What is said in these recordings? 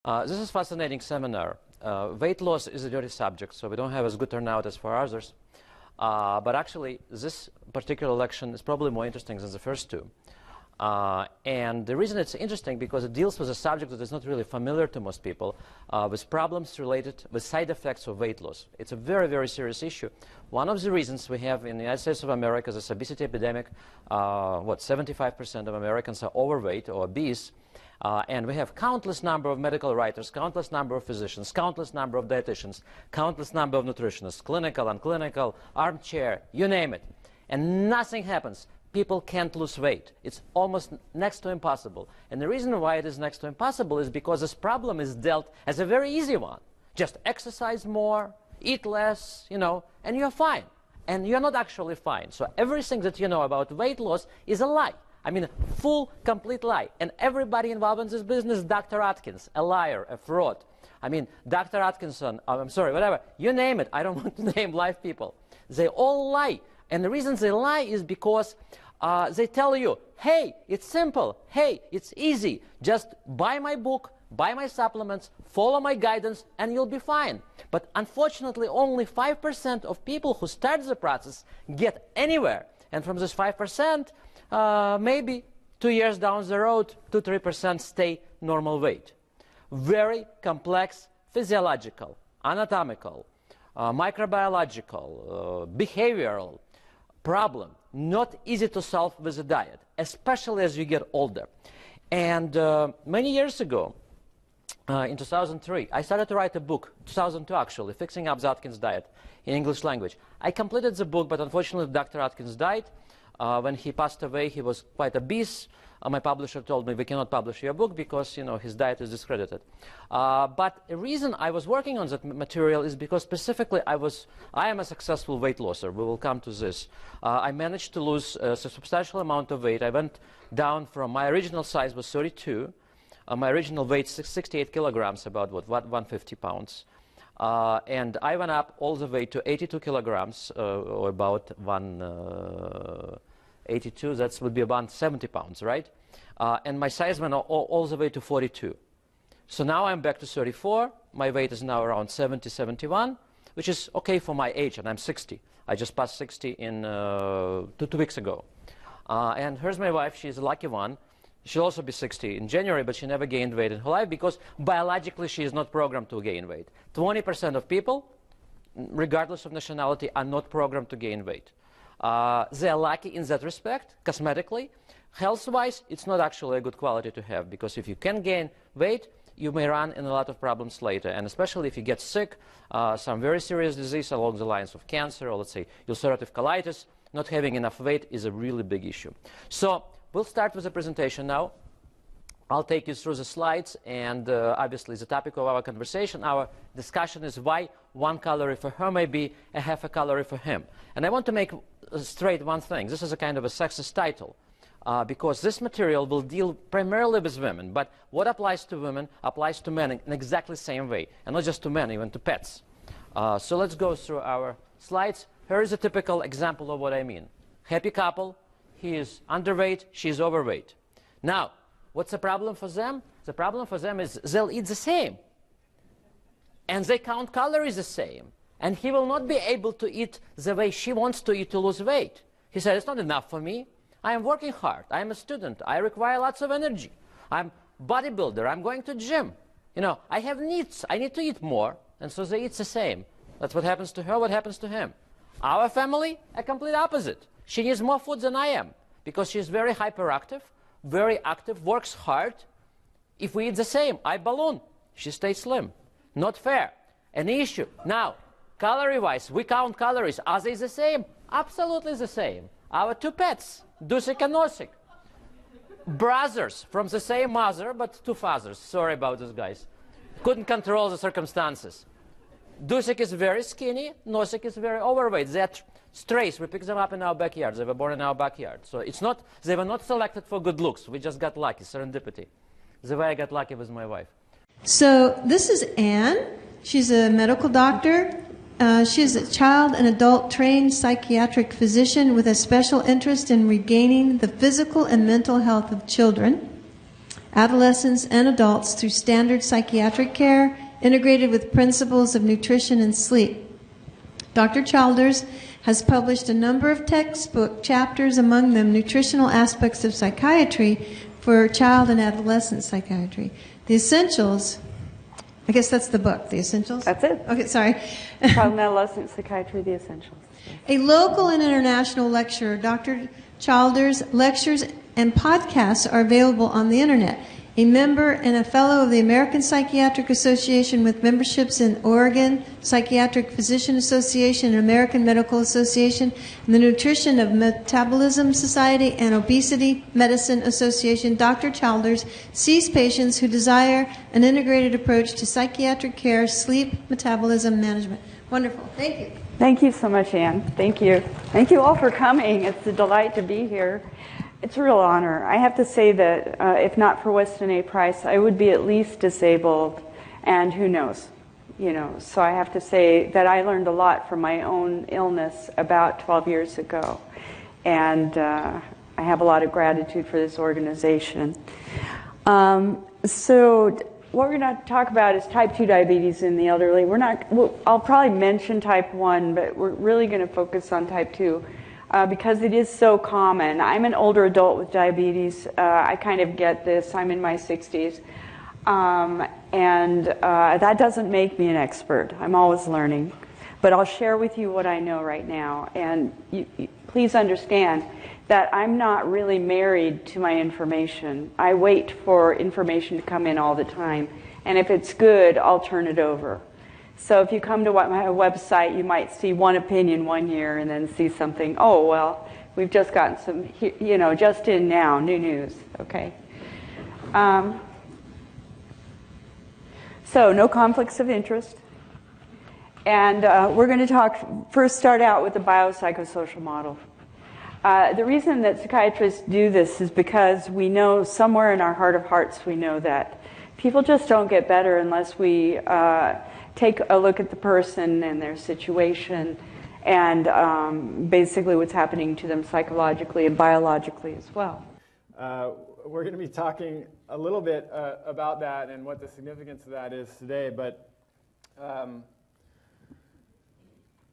This is a fascinating seminar. Weight loss is a dirty subject, so we don't have as good turnout as for others. But actually, this particular lection is probably more interesting than the first two. And the reason it's interesting because it deals with a subject that is not really familiar to most people, with problems related with side effects of weight loss. It's a very, very serious issue. One of the reasons we have in the United States of America this obesity epidemic, 75% of Americans are overweight or obese. And we have countless number of medical writers, countless number of physicians, countless number of dietitians, countless number of nutritionists, clinical, unclinical, armchair, you name it. And nothing happens. People can't lose weight. It's almost next to impossible. And the reason why it is next to impossible is because this problem is dealt as a very easy one. Just exercise more, eat less, and you're fine. And you're not actually fine. So everything that you know about weight loss is a lie. I mean, full, complete lie. And everybody involved in this business, Dr. Atkins, a liar, a fraud. I mean, Dr. Atkinson, I'm sorry, whatever, you name it. I don't want to name live people. They all lie. And the reason they lie is because they tell you, hey, it's simple. Hey, it's easy. Just buy my book, buy my supplements, follow my guidance, and you'll be fine. But unfortunately, only 5% of people who start the process get anywhere. And from this 5%, maybe 2 years down the road, 2-3% stay normal weight. Very complex physiological, anatomical, microbiological, behavioral problem. Not easy to solve with a diet, especially as you get older. And many years ago, in 2003, I started to write a book, 2002 actually, Fixing Up the Atkins Diet in English language. I completed the book, but unfortunately Dr. Atkins died. When he passed away, he was quite obese. My publisher told me, we cannot publish your book because, his diet is discredited. But the reason I was working on that material is because specifically I am a successful weight losser. We will come to this. I managed to lose a substantial amount of weight. I went down from my original size was 32. My original weight 68 kilograms, about 150 pounds. And I went up all the way to 82 kilograms, or about 182. That would be about 70 pounds, right? And my size went all the way to 42. So now I'm back to 34. My weight is now around 70, 71, which is okay for my age, and I'm 60. I just passed 60 in 2 weeks ago. And here's my wife. She's a lucky one. She'll also be 60 in January, but she never gained weight in her life because biologically she is not programmed to gain weight. 20% of people, regardless of nationality, are not programmed to gain weight. They are lucky in that respect, cosmetically. Health-wise, it's not actually a good quality to have because if you can gain weight, you may run into a lot of problems later. And especially if you get sick, some very serious disease along the lines of cancer or, let's say, ulcerative colitis, not having enough weight is a really big issue. So we'll start with the presentation now. I'll take you through the slides, and obviously the topic of our conversation, our discussion is why 1 calorie for her may be a half a calorie for him. And I want to make straight one thing. This is a kind of a sexist title because this material will deal primarily with women, but what applies to women applies to men in exactly the same way, and not just to men, even to pets. So let's go through our slides. Here is a typical example of what I mean. Happy couple. He is underweight, she is overweight. Now, what's the problem for them? The problem for them is they'll eat the same. And they count calories the same. And he will not be able to eat the way she wants to eat to lose weight. He said, it's not enough for me. I am working hard. I am a student. I require lots of energy. I'm a bodybuilder. I'm going to gym. I have needs. I need to eat more. And so they eat the same. That's what happens to her, what happens to him. Our family, a complete opposite. She needs more food than I am because she's very hyperactive, very active, works hard. If we eat the same, I balloon. She stays slim. Not fair. An issue. Now, calorie-wise, we count calories. Are they the same? Absolutely the same. Our 2 pets, Dusik and Nosik. Brothers from the same mother, but 2 fathers. Sorry about this, guys. Couldn't control the circumstances. Dusik is very skinny. Nosik is very overweight. They're strays. We pick them up in our backyard. They were born in our backyard. So they were not selected for good looks. We just got lucky, serendipity. The way I got lucky with my wife. So this is Anne. She's a medical doctor. She's a child and adult trained psychiatric physician with a special interest in regaining the physical and mental health of children. adolescents, and adults through standard psychiatric care integrated with principles of nutrition and sleep. Dr. Childers has published a number of textbook chapters, among them Nutritional Aspects of Psychiatry for Child and Adolescent Psychiatry. The Essentials, I guess that's the book, The Essentials? That's it. Okay, sorry. Child and Adolescent Psychiatry, The Essentials. A local and international lecturer, Dr. Childers' lectures and podcasts are available on the internet. A member and a fellow of the American Psychiatric Association with memberships in Oregon Psychiatric Physician Association and American Medical Association, and the Nutrition of Metabolism Society and Obesity Medicine Association, Dr. Childers sees patients who desire an integrated approach to psychiatric care, sleep, metabolism management. Wonderful. Thank you. Thank you so much, Anne. Thank you. Thank you all for coming. It's a delight to be here. It's a real honor. I have to say that if not for Weston A. Price, I would be at least disabled, and who knows, So I have to say that I learned a lot from my own illness about 12 years ago, and I have a lot of gratitude for this organization. So what we're going to talk about is type 2 diabetes in the elderly. I'll probably mention type 1, but we're really going to focus on type 2. Because it is so common. I'm an older adult with diabetes. I kind of get this. I'm in my 60s. And that doesn't make me an expert. I'm always learning. But I'll share with you what I know right now. And please understand that I'm not really married to my information. I wait for information to come in all the time. And if it's good, I'll turn it over. So if you come to my website, you might see one opinion one year and then see something, oh, well, we've just gotten some, just in now, new news, okay? So no conflicts of interest. And we're going to start out with the biopsychosocial model. The reason that psychiatrists do this is because we know somewhere in our heart of hearts, we know that people just don't get better unless we take a look at the person and their situation and basically what's happening to them psychologically and biologically as well. We're going to be talking a little bit about that and what the significance of that is today, but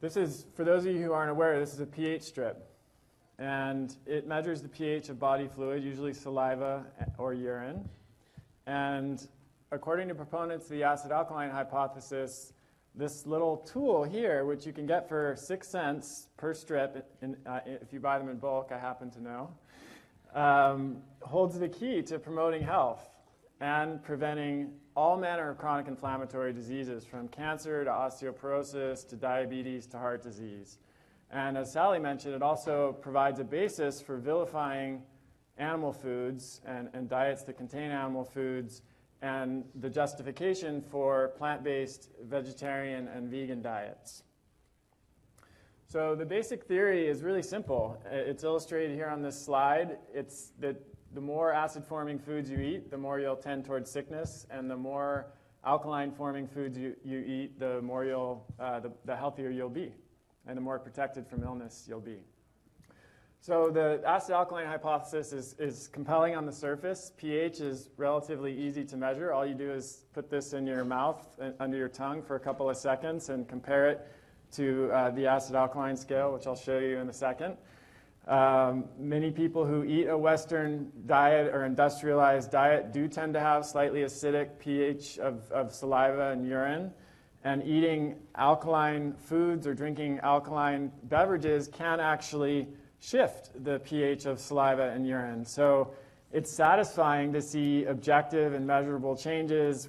this is, for those of you who aren't aware, this is a pH strip, and it measures the pH of body fluid, usually saliva or urine, and according to proponents of the acid-alkaline hypothesis, this little tool here, which you can get for 6 cents per strip, if you buy them in bulk, I happen to know, holds the key to promoting health and preventing all manner of chronic inflammatory diseases, from cancer to osteoporosis to diabetes to heart disease. And as Sally mentioned, it also provides a basis for vilifying animal foods and diets that contain animal foods, and the justification for plant-based vegetarian and vegan diets. So the basic theory is really simple. It's illustrated here on this slide. It's that the more acid-forming foods you eat, the more you'll tend towards sickness, and the more alkaline-forming foods you eat, the more the healthier you'll be, and the more protected from illness you'll be. So the acid-alkaline hypothesis is compelling on the surface. pH is relatively easy to measure. All you do is put this in your mouth, under your tongue for a couple of seconds, and compare it to the acid-alkaline scale, which I'll show you in a second. Many people who eat a Western diet or industrialized diet do tend to have slightly acidic pH of saliva and urine. And eating alkaline foods or drinking alkaline beverages can actually shift the pH of saliva and urine. So it's satisfying to see objective and measurable changes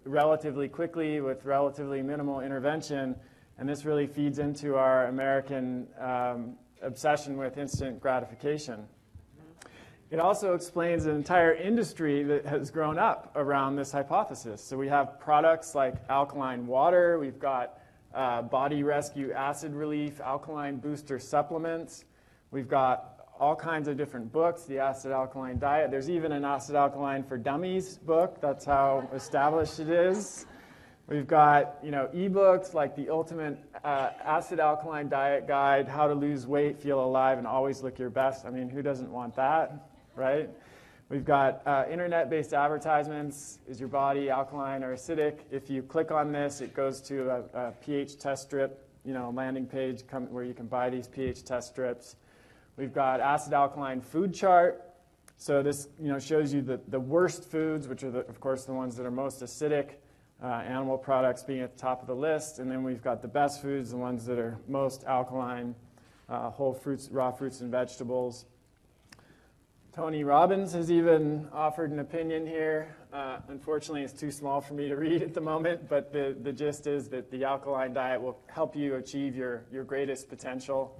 relatively quickly with relatively minimal intervention. And this really feeds into our American obsession with instant gratification. It also explains an entire industry that has grown up around this hypothesis. So we have products like alkaline water. We've got Body Rescue Acid Relief, alkaline booster supplements. We've got all kinds of different books, the acid-alkaline diet. There's even an acid-alkaline for dummies book. That's how established it is. We've got, ebooks like the Ultimate Acid-Alkaline Diet Guide, How to Lose Weight, Feel Alive, and Always Look Your Best. I mean, who doesn't want that, right? We've got internet-based advertisements. Is your body alkaline or acidic? If you click on this, it goes to a pH test strip, landing page where you can buy these pH test strips. We've got acid-alkaline food chart. So this shows you the worst foods, which are, of course, the ones that are most acidic, animal products being at the top of the list. And then we've got the best foods, the ones that are most alkaline, whole fruits, raw fruits and vegetables. Tony Robbins has even offered an opinion here. Unfortunately, it's too small for me to read at the moment, but the gist is that the alkaline diet will help you achieve your greatest potential.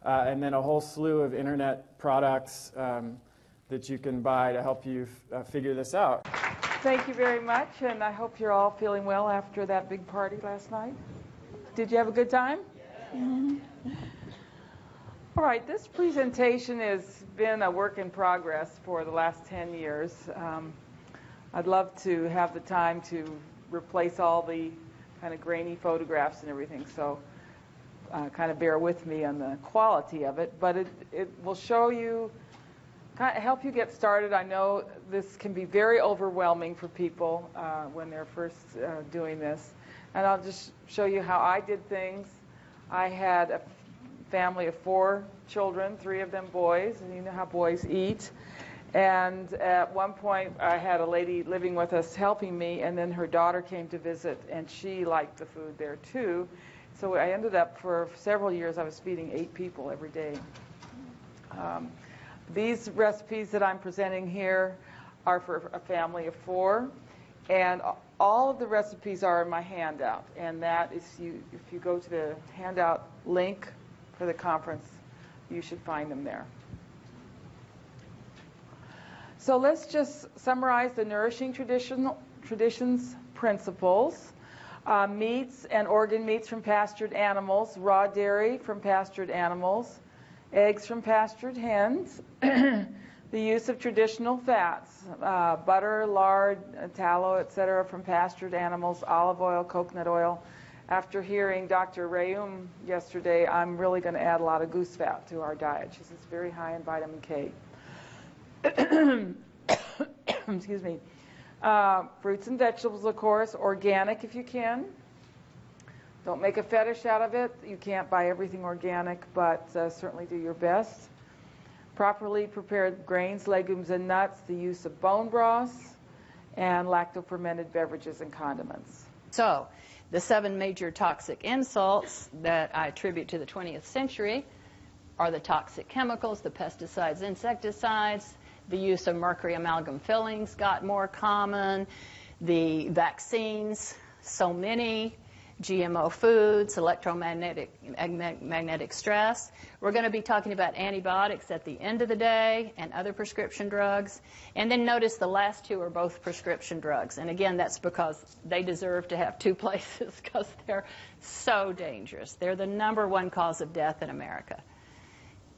And then a whole slew of internet products that you can buy to help you figure this out. Thank you very much, and I hope you're all feeling well after that big party last night. Did you have a good time? Mm-hmm. All right, this presentation has been a work in progress for the last 10 years. I'd love to have the time to replace all the kind of grainy photographs and everything, so kind of bear with me on the quality of it. But it will show you, kind of help you get started. I know this can be very overwhelming for people when they're first doing this. And I'll just show you how I did things. I had a family of 4 children, 3 of them boys, and you know how boys eat. And at one point, I had a lady living with us helping me, and then her daughter came to visit, and she liked the food there too. So I ended up, for several years, I was feeding 8 people every day. These recipes that I'm presenting here are for a family of 4, and all of the recipes are in my handout, and that is, if you go to the handout link for the conference, you should find them there. So let's just summarize the Nourishing Traditions principles. Meats and organ meats from pastured animals, raw dairy from pastured animals, eggs from pastured hens, the use of traditional fats, butter, lard, tallow, etc. from pastured animals, olive oil, coconut oil. After hearing Dr. Rayum yesterday, I'm really going to add a lot of goose fat to our diet. She says it's very high in vitamin K. Excuse me. Fruits and vegetables, of course, organic if you can. Don't make a fetish out of it. You can't buy everything organic, but certainly do your best. Properly prepared grains, legumes, and nuts, the use of bone broths, and lacto-fermented beverages and condiments. So, the 7 major toxic insults that I attribute to the 20th century are the toxic chemicals, the pesticides, insecticides, the use of mercury amalgam fillings got more common, the vaccines, so many, GMO foods, magnetic stress. We're going to be talking about antibiotics at the end of the day and other prescription drugs. And then notice the last 2 are both prescription drugs. And again, that's because they deserve to have 2 places because they're so dangerous. They're the #1 cause of death in America.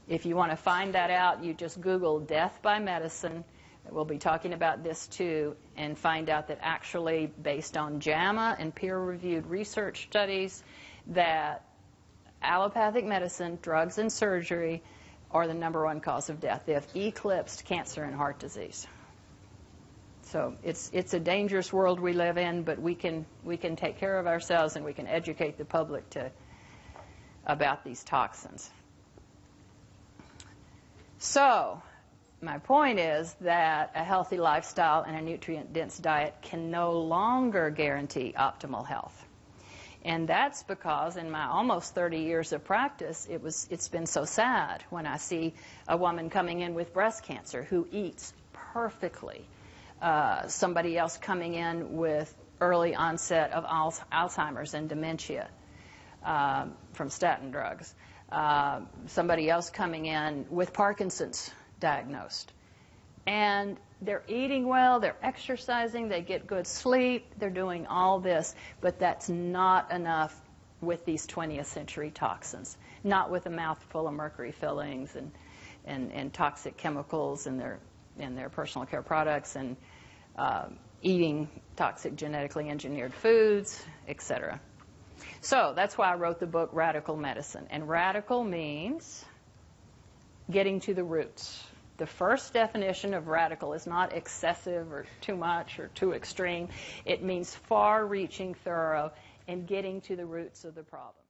If you want to find that out, you just Google death by medicine. We'll be talking about this too, and find out that actually, based on JAMA and peer-reviewed research studies, that allopathic medicine, drugs and surgery, are the #1 cause of death. They have eclipsed cancer and heart disease. So it's a dangerous world we live in, but we can take care of ourselves and we can educate the public about these toxins. So, my point is that a healthy lifestyle and a nutrient-dense diet can no longer guarantee optimal health. And that's because in my almost 30 years of practice, it's been so sad when I see a woman coming in with breast cancer who eats perfectly. Somebody else coming in with early onset of Alzheimer's and dementia from statin drugs. Somebody else coming in with Parkinson's diagnosed. And they're eating well, they're exercising, they get good sleep, they're doing all this, but that's not enough with these 20th century toxins. Not with a mouthful of mercury fillings and toxic chemicals in their personal care products and eating toxic genetically engineered foods, etc. So that's why I wrote the book Radical Medicine. And radical means getting to the roots. The first definition of radical is not excessive or too much or too extreme. It means far-reaching, thorough, and getting to the roots of the problem.